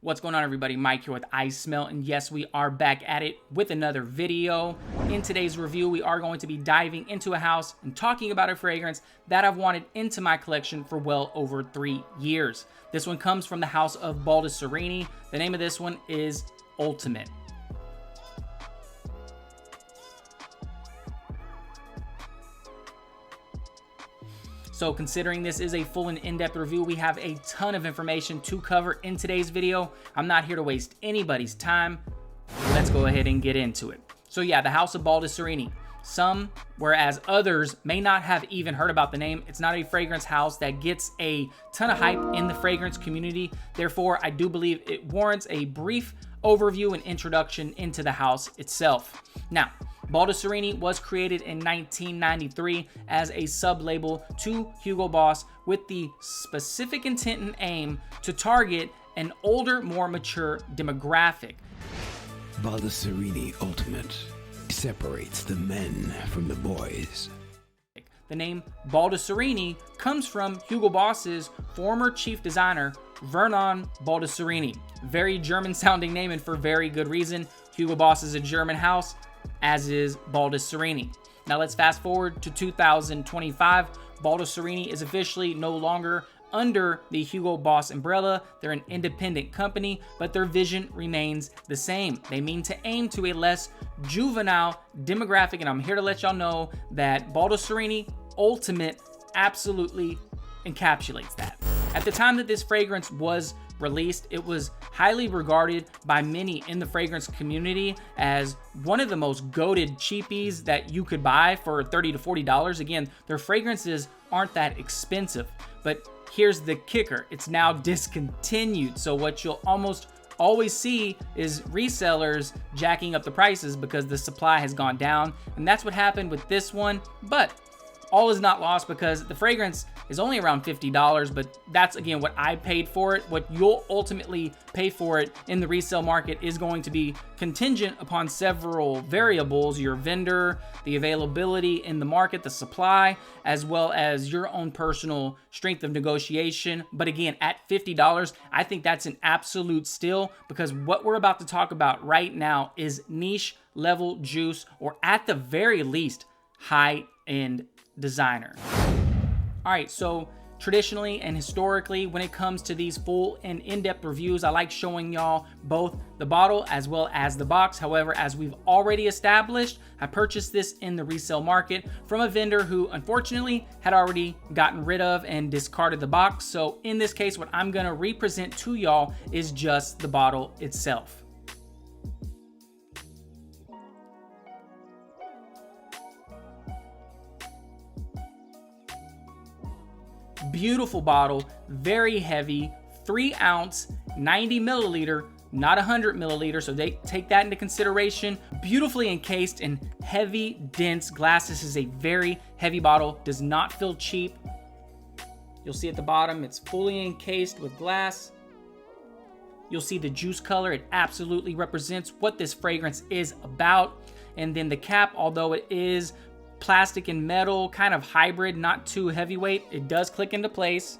What's going on, everybody? Mike here with iSMELL, and yes, we are back at it with another video. In today's review, we are going to be diving into a house and talking about a fragrance that I've wanted into my collection for well over 3 years. This one comes from the house of Baldessarini. The name of this one is Ultimate. So considering this is a full and in-depth review, we have a ton of information to cover in today's video. I'm not here to waste anybody's time. Let's go ahead and get into it. So yeah, the house of Baldessarini. Some, whereas others may not have even heard about the name. It's not a fragrance house that gets a ton of hype in the fragrance community. Therefore, I do believe it warrants a brief overview and introduction into the house itself. Now, Baldessarini was created in 1993 as a sub-label to Hugo Boss with the specific intent and aim to target an older, more mature demographic. Baldessarini Ultimate separates the men from the boys. The name Baldessarini comes from Hugo Boss's former chief designer, Vernon Baldessarini. Very German-sounding name, and for very good reason. Hugo Boss is a German house, as is Baldessarini. Now let's fast forward to 2025. Baldessarini is officially no longer under the Hugo Boss umbrella. They're an independent company, but their vision remains the same. They mean to aim to a less juvenile demographic, and I'm here to let y'all know that Baldessarini Ultimate absolutely encapsulates that. At the time that this fragrance was released, it was highly regarded by many in the fragrance community as one of the most goated cheapies that you could buy for $30 to $40. Again, their fragrances aren't that expensive, but here's the kicker. It's now discontinued. So what you'll almost always see is resellers jacking up the prices because the supply has gone down. And that's what happened with this one. But all is not lost because the fragrance is only around $50, but that's, again, what I paid for it. What you'll ultimately pay for it in the resale market is going to be contingent upon several variables: your vendor, the availability in the market, the supply, as well as your own personal strength of negotiation. But again, at $50, I think that's an absolute steal, because what we're about to talk about right now is niche level juice, or at the very least, high-end designer. All right, so traditionally and historically, when it comes to these full and in-depth reviews, I like showing y'all both the bottle as well as the box. However, as we've already established, I purchased this in the resale market from a vendor who unfortunately had already gotten rid of and discarded the box. So in this case, what I'm gonna represent to y'all is just the bottle itself. Beautiful bottle, very heavy, 3 ounce, 90 milliliter, not 100 milliliter, so they take that into consideration. Beautifully encased in heavy, dense glass. This is a very heavy bottle, does not feel cheap. You'll see at the bottom, it's fully encased with glass. You'll see the juice color. It absolutely represents what this fragrance is about. And then the cap, although it is plastic and metal, kind of hybrid, not too heavyweight, it does click into place.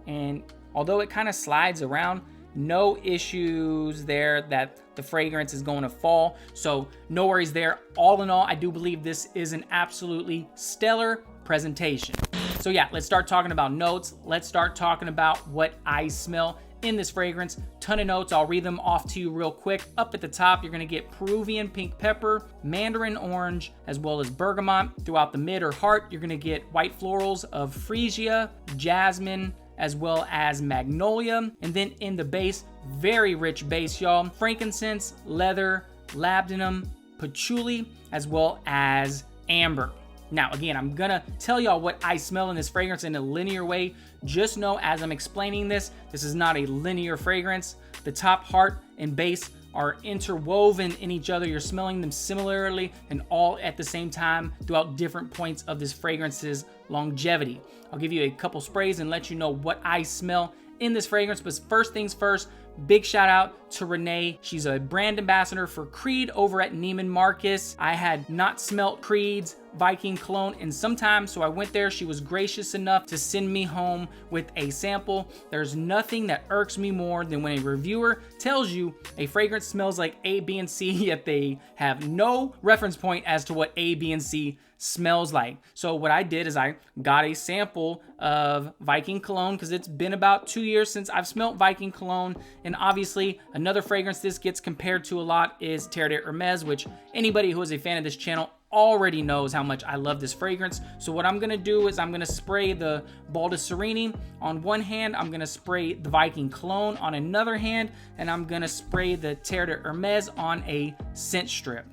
And although it kind of slides around, no issues there that the fragrance is going to fall. So no worries there. All in all, I do believe this is an absolutely stellar presentation. So yeah, let's start talking about notes. Let's start talking about what I smell in this fragrance. Ton of notes. I'll read them off to you real quick. Up at the top, you're gonna get Peruvian pink pepper, mandarin orange, as well as bergamot. Throughout the mid or heart, you're gonna get white florals of freesia, jasmine, as well as magnolia. And then in the base, very rich base, y'all. Frankincense, leather, labdanum, patchouli, as well as amber. Now, again, I'm gonna tell y'all what I smell in this fragrance in a linear way. Just know as I'm explaining this, this is not a linear fragrance. The top, heart, and base are interwoven in each other. You're smelling them similarly and all at the same time throughout different points of this fragrance's longevity. I'll give you a couple sprays and let you know what I smell in this fragrance, but first things first, big shout out to Renee. She's a brand ambassador for Creed over at Neiman Marcus. I had not smelt Creed's Viking cologne in some time, so I went there. She was gracious enough to send me home with a sample. There's nothing that irks me more than when a reviewer tells you a fragrance smells like A, B, and C, yet they have no reference point as to what A, B, and C smells like. So what I did is I got a sample of Viking cologne because it's been about 2 years since I've smelled Viking cologne. And obviously another fragrance this gets compared to a lot is Terre de Hermes, which anybody who is a fan of this channel already knows how much I love this fragrance. So what I'm gonna do is I'm gonna spray the Baldessarini on one hand, I'm gonna spray the Viking cologne on another hand, and I'm gonna spray the Terre de Hermes on a scent strip.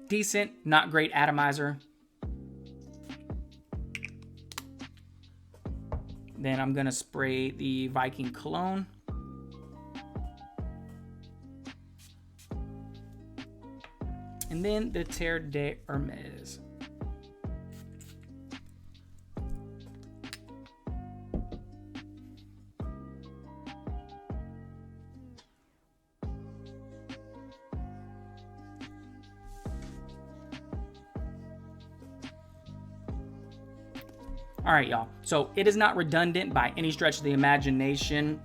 Decent, not great atomizer. Then I'm gonna spray the Viking cologne. And then the Terre de Hermes. All right, y'all. So it is not redundant by any stretch of the imagination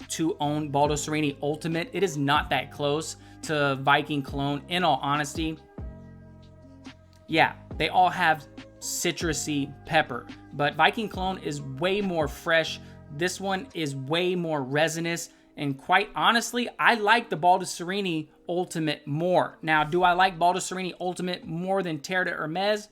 to own Baldessarini Ultimate. It is not that close to Viking cologne, in all honesty. Yeah, they all have citrusy pepper, but Viking cologne is way more fresh. This one is way more resinous, and quite honestly, I like the Baldessarini Ultimate more. Now, do I like Baldessarini Ultimate more than Terre de Hermes?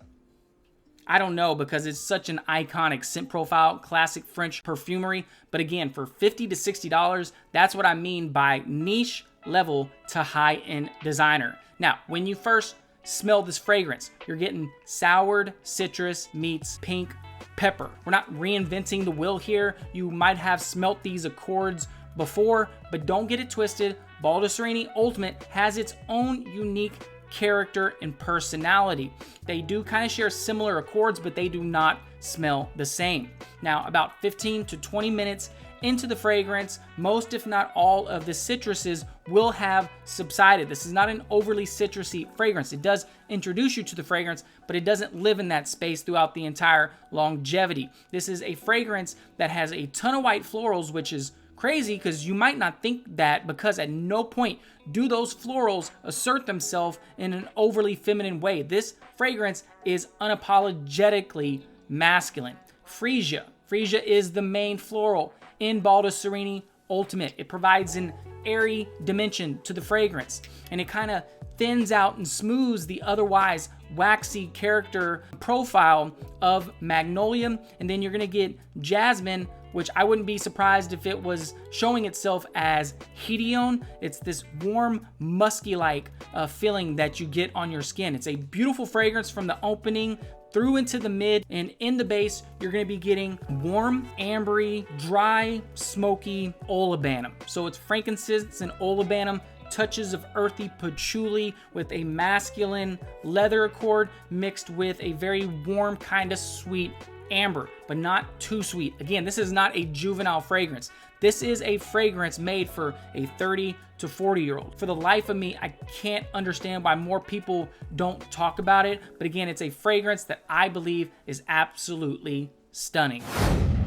I don't know, because it's such an iconic scent profile, classic French perfumery. But again, for $50 to $60, that's what I mean by niche level to high-end designer. Now, when you first smell this fragrance, you're getting soured citrus meets pink pepper. We're not reinventing the wheel here. You might have smelt these accords before, but don't get it twisted. Baldessarini Ultimate has its own unique character and personality. They do kind of share similar accords, but they do not smell the same. Now, about 15 to 20 minutes into the fragrance, most if not all of the citruses will have subsided. This is not an overly citrusy fragrance. It does introduce you to the fragrance, but it doesn't live in that space throughout the entire longevity. This is a fragrance that has a ton of white florals, which is crazy because you might not think that, because at no point do those florals assert themselves in an overly feminine way. This fragrance is unapologetically masculine. Freesia is the main floral in Baldessarini Ultimate. It provides an airy dimension to the fragrance, and it kind of thins out and smooths the otherwise waxy character profile of Magnolia. And then you're gonna get Jasmine, which I wouldn't be surprised if it was showing itself as Hedione. It's this warm, musky-like feeling that you get on your skin. It's a beautiful fragrance from the opening through into the mid, and in the base, you're gonna be getting warm, ambery, dry, smoky olibanum. So it's frankincense and olibanum, touches of earthy patchouli with a masculine leather accord mixed with a very warm, kind of sweet amber, but not too sweet. Again, this is not a juvenile fragrance. This is a fragrance made for a 30 to 40-year-old. For the life of me, I can't understand why more people don't talk about it. But again, it's a fragrance that I believe is absolutely stunning.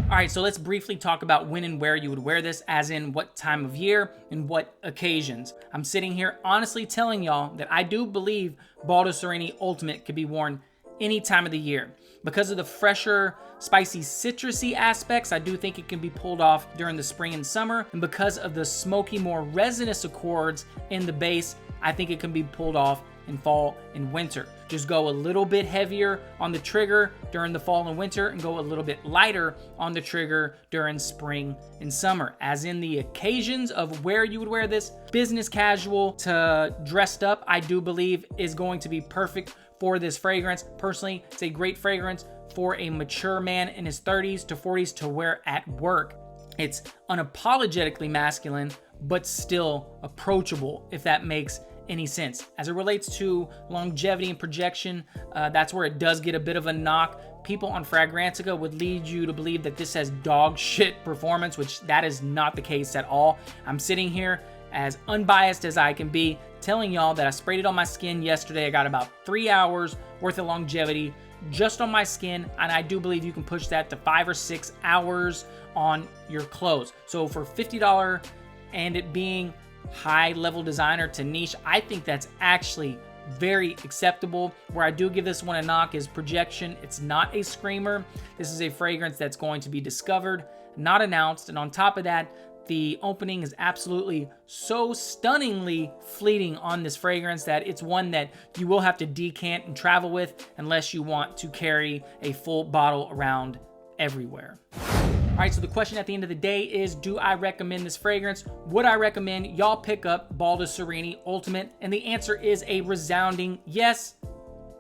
All right, so let's briefly talk about when and where you would wear this, as in what time of year and what occasions. I'm sitting here honestly telling y'all that I do believe Baldessarini Ultimate could be worn any time of the year. Because of the fresher, spicy, citrusy aspects, I do think it can be pulled off during the spring and summer. And because of the smoky, more resinous accords in the base, I think it can be pulled off in fall and winter. Just go a little bit heavier on the trigger during the fall and winter, and go a little bit lighter on the trigger during spring and summer. As in the occasions of where you would wear this, business casual to dressed up, I do believe is going to be perfect for this fragrance. Personally, it's a great fragrance for a mature man in his 30s to 40s to wear at work. It's unapologetically masculine, but still approachable, if that makes any sense. As it relates to longevity and projection, that's where it does get a bit of a knock. People on Fragrantica would lead you to believe that this has dog shit performance, which that is not the case at all. I'm sitting here as unbiased as I can be, telling y'all that I sprayed it on my skin yesterday. I got about 3 hours worth of longevity just on my skin, and I do believe you can push that to 5 or 6 hours on your clothes. So for $50 and it being high level designer to niche, I think that's actually very acceptable. Where I do give this one a knock is projection. It's not a screamer. This is a fragrance that's going to be discovered, not announced. And on top of that, the opening is absolutely so stunningly fleeting on this fragrance that it's one that you will have to decant and travel with unless you want to carry a full bottle around everywhere. All right, so the question at the end of the day is, do I recommend this fragrance? Would I recommend y'all pick up Baldessarini Ultimate? And the answer is a resounding yes,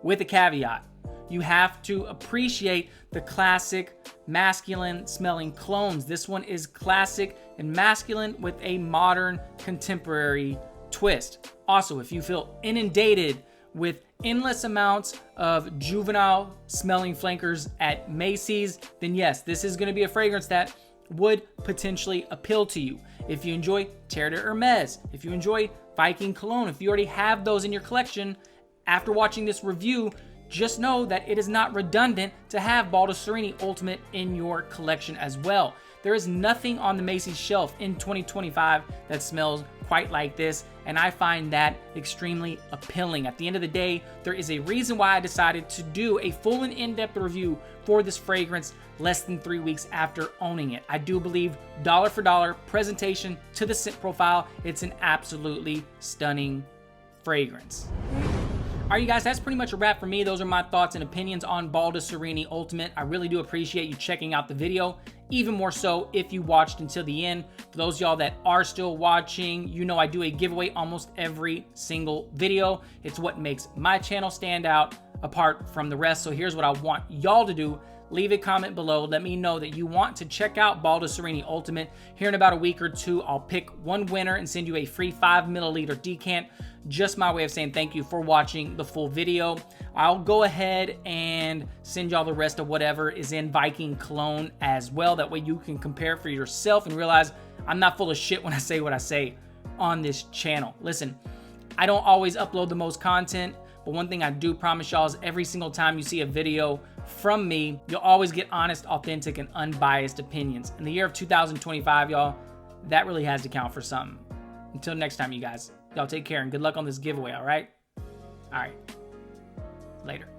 with a caveat. You have to appreciate the classic masculine smelling clones. This one is classic and masculine with a modern contemporary twist. Also, if you feel inundated with endless amounts of juvenile smelling flankers at Macy's, then yes, this is going to be a fragrance that would potentially appeal to you. If you enjoy Terre de Hermes, if you enjoy Viking Cologne, if you already have those in your collection, after watching this review, just know that it is not redundant to have Baldessarini Ultimate in your collection as well. There is nothing on the Macy's shelf in 2025 that smells quite like this, and I find that extremely appealing. At the end of the day, there is a reason why I decided to do a full and in-depth review for this fragrance less than 3 weeks after owning it. I do believe dollar for dollar presentation to the scent profile, it's an absolutely stunning fragrance. All right, you guys, that's pretty much a wrap for me. Those are my thoughts and opinions on Baldessarini Ultimate. I really do appreciate you checking out the video, even more so if you watched until the end. For those of y'all that are still watching, you know I do a giveaway almost every single video. It's what makes my channel stand out apart from the rest. So here's what I want y'all to do. Leave a comment below. Let me know that you want to check out Baldessarini Ultimate. Here in about a week or two, I'll pick one winner and send you a free 5 milliliter decant. Just my way of saying thank you for watching the full video. I'll go ahead and send y'all the rest of whatever is in Viking Cologne as well. That way you can compare for yourself and realize I'm not full of shit when I say what I say on this channel. Listen, I don't always upload the most content, but one thing I do promise y'all is every single time you see a video from me, you'll always get honest, authentic, and unbiased opinions. In the year of 2025, y'all, that really has to count for something. Until next time, you guys, y'all take care and good luck on this giveaway, all right? All right. Later.